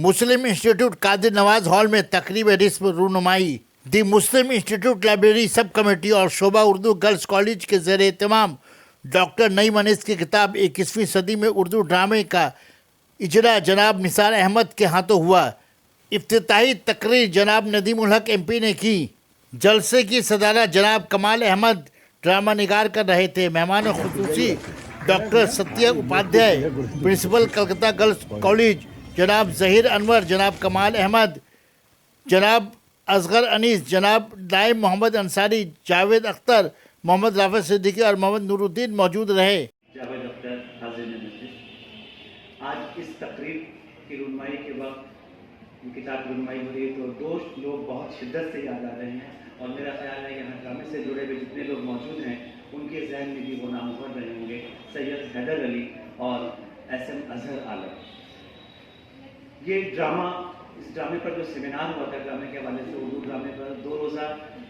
مسلم institute قادر نواز hall میں تقریب رسم رونمائی دی مسلم انسٹیٹیوٹ لائبریری سب کمیٹی اور شعبہ اردو گرلز کالج کے زیر اہتمام ڈاکٹر نعیم انیس کی کتاب 21ویں صدی میں اردو ڈرامے کا اجرا جناب نثار احمد کے ہاتھوں ہوا۔ افتتاحی تقریر جناب ندیم الحق ایم پی نے کی۔ جلسے کی صدارت جناب کمال احمد ڈرامہ نگار کر رہے تھے۔ مہمان خصوصی doctor Satya Upadhyay, principal Calcutta girls college جناب ظہیر انور، جناب کمال احمد، جناب اصغر انیس، جناب نائب محمد انصاری، جاوید اختر، محمد رافع صدیقی اور محمد نور الدین موجود رہے۔ جاوید اختر حاضر نظر۔ آج اس تقریب کی رونمائی کے وقت کتاب کی رونمائی ہو رہی ہے تو دو لوگ بہت شدت سے یاد آ رہے ہیں، اور میرا خیال ہے یہاں ڈرامے سے جڑے ہوئے جتنے لوگ موجود ہیں ان کے ذہن میں بھی وہ نام ابھر رہے ہوں گے، سید حیدر علی اور ایس ایم اظہر عالم۔ یہ ڈرامہ، اس ڈرامے پر جو سیمینار ہوا تھا ڈرامے کے حوالے سے، اردو ڈرامے پر 2 روزہ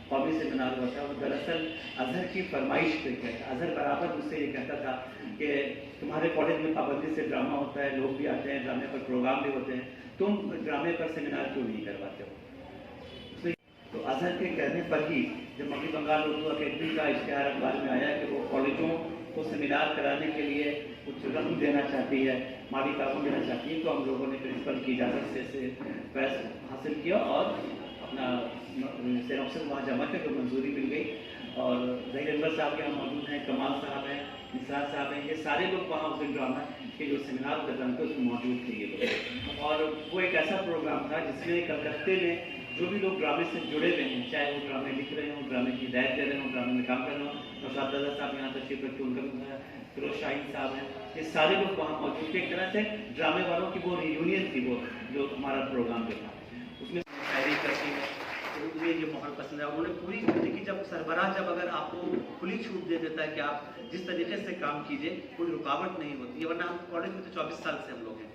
قومی سیمینار ہوا تھا، وہ دراصل اظہر کی فرمائش پہ کیا تھا۔ اظہر برابر مجھ سے یہ کہتا تھا کہ تمہارے کالج میں پابندی سے ڈرامہ ہوتا ہے، لوگ بھی آتے ہیں، ڈرامے پر پروگرام بھی ہوتے ہیں، تم ڈرامے پر سیمینار کیوں نہیں کرواتے ہو؟ تو اظہر کے کہنے پر ہی جب مغربی بنگال اردو اکیڈمی کا اشتہار اخبار میں آیا کہ وہ کالجوں کو سیمینار کرانے کے لیے کچھ رقم دینا چاہتی ہے، مالی تعاون دینا چاہتی ہے، تو ہم لوگوں نے پرنسپل کی اجازت سے فیض حاصل کیا اور اپنا سینوپسس وہاں جمع کر کے منظوری مل گئی۔ اور ظہیر انور صاحب یہاں موجود ہیں، کمال صاحب ہیں، نثار صاحب ہیں، یہ سارے لوگ وہاں اس ڈرامہ کے جو سیمینار ہوتا تھا اس میں موجود تھے یہ لوگ۔ اور وہ ایک ایسا پروگرام تھا جس میں کلکتے میں جو بھی لوگ ڈرامے سے جڑے ہوئے ہیں، چاہے وہ ڈرامے لکھ رہے ہوں، ڈرامے کی ہدایت دے رہے ہوں، ڈرامے میں کام کر رہے ہوں، نوشاد رضا صاحب یہاں تشریف رکھتے ان کا بھی، فیروز شاہین صاحب ہیں، یہ سارے لوگ وہاں موجود تھے۔ ایک طرح سے ڈرامے والوں کی وہ ریونین تھی، وہ جو ہمارا پروگرام جو تھا اس میں شاعری کرتی ہے، مجھے یہ ماحول پسند ہے۔ انہوں نے پوری دیکھی، جب سربراہ جب اگر آپ کو کھلی چھوٹ دے دیتا ہے کہ آپ جس طریقے سے کام کیجئے، کوئی رکاوٹ نہیں ہوتی ہے، ورنہ ہم کالج میں تو 24 سال سے ہم لوگ ہیں،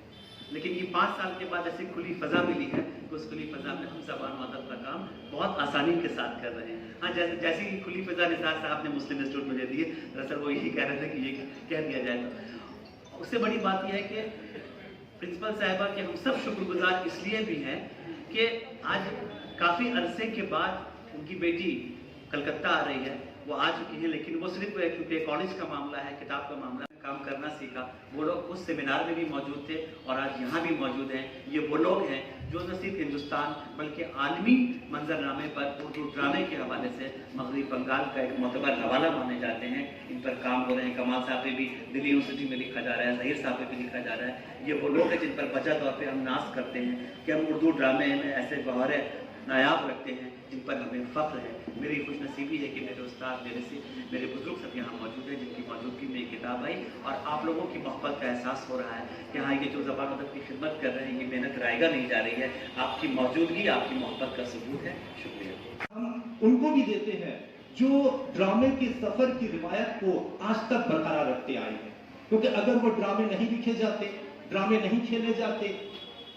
لیکن یہ 5 سال کے بعد ایسی کھلی فضا ملی ہے کہ اس کھلی فضا میں ہم زبان و ادب کا کام بہت آسانی کے ساتھ کر رہے ہیں۔ ہاں جیسی کہ کھلی فضا نثار صاحب نے مسلم انسٹیٹیوٹ میں دے دی ہے، دراصل وہ یہی کہہ رہے تھے کہ یہ کہہ دیا جائے تو اس سے بڑی بات یہ ہے کہ پرنسپل صاحبہ کے ہم سب شکر گزار اس لیے بھی ہیں کہ آج کافی عرصے کے بعد ان کی بیٹی کلکتہ آ رہی ہے، وہ آ چکی ہے، لیکن وہ صرف کیونکہ کالج کا معاملہ ہے، کتاب کا معاملہ ہے، کام کرنا سیکھا۔ وہ لوگ اس سیمینار میں بھی موجود تھے اور آج یہاں بھی موجود ہیں۔ یہ وہ لوگ ہیں جو نہ صرف ہندوستان بلکہ عالمی منظر نامے پر اردو ڈرامے کے حوالے سے مغربی بنگال کا ایک معتبر حوالہ مانے جاتے ہیں، ان پر کام ہو رہے ہیں۔ کمال صاحب پہ بھی دلی یونیورسٹی میں لکھا جا رہا ہے، ظہیر صاحب پہ بھی لکھا جا رہا ہے۔ یہ وہ لوگ ہیں جن پر وجہ طور پہ ہم ناز کرتے ہیں کہ ہم اردو ڈرامے میں ایسے گوہر نایاب رکھتے ہیں جن پر ہمیں فخر ہے۔ میری خوش نصیبی ہے کہ میرے استاد، میرے بزرگ سب یہاں موجود ہیں، جن کی موجودگی میں یہ کتاب آئی، اور آپ لوگوں کی محبت کا احساس ہو رہا ہے کہ ہاں یہ جو زبان ادب کی خدمت کر رہے ہیں یہ محنت رائے گا نہیں جا رہی ہے، آپ کی موجودگی آپ کی محبت کا ثبوت ہے۔ شکریہ۔ ہم ان کو بھی دیتے ہیں جو ڈرامے کے سفر کی روایت کو آج تک برقرار رکھتے آئے ہیں، کیونکہ اگر وہ ڈرامے نہیں لکھے جاتے، ڈرامے نہیں کھیلے جاتے،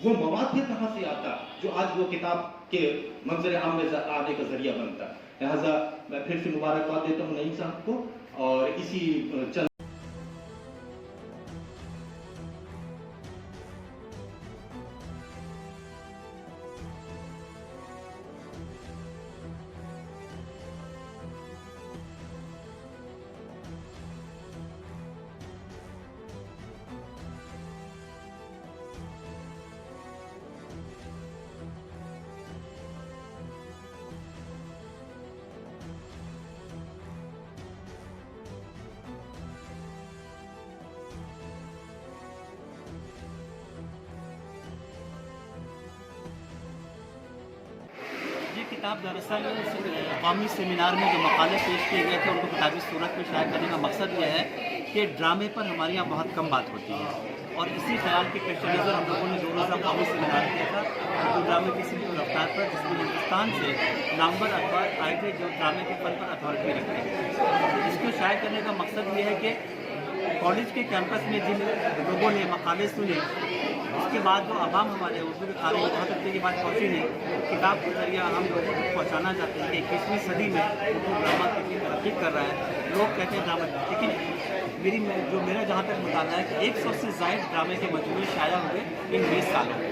وہ مواد پھر کہاں سے آتا جو آج وہ کتاب کے منظر عام میں آنے کا ذریعہ بنتا۔ لہٰذا میں پھر سے مبارکباد دیتا ہوں نعیم صاحب کو، اور اسی چند کتاب دراصل قومی سیمینار میں جو مقالے پیش کیے گئے تھے ان کو کتابی صورت میں شائع کرنے کا مقصد یہ ہے کہ ڈرامے پر ہمارے یہاں بہت کم بات ہوتی ہے، اور اسی خیال کے پیش نظر ہم لوگوں نے 2 روزہ قومی سیمینار کیا تھا اردو ڈرامے کی سلسلہ رفتار پر، جس میں ہندوستان سے نامور اخبار آئے تھے جو ڈرامے کے فن پر اتھارٹی رکھتے ہیں۔ اس کو شائع کرنے کا مقصد یہ ہے کہ کالج کے کیمپس میں جن لوگوں نے مقالے سنے، اس کے بعد جو عوام ہمارے اردو کے قاری بہت ہفتے کی بات پہنچی نہیں، کتاب کے ذریعہ ہم لوگوں کو پہنچانا چاہتے ہیں کہ 21ویں صدی میں اردو ڈرامہ کتنی ترقی کر رہا ہے۔ لوگ کہتے ہیں ڈرامہ، لیکن میرا جہاں تک مطالعہ ہے کہ 100 سے زائد ڈرامے کے مجموعے شائع ہوئے ان 20 سالوں میں،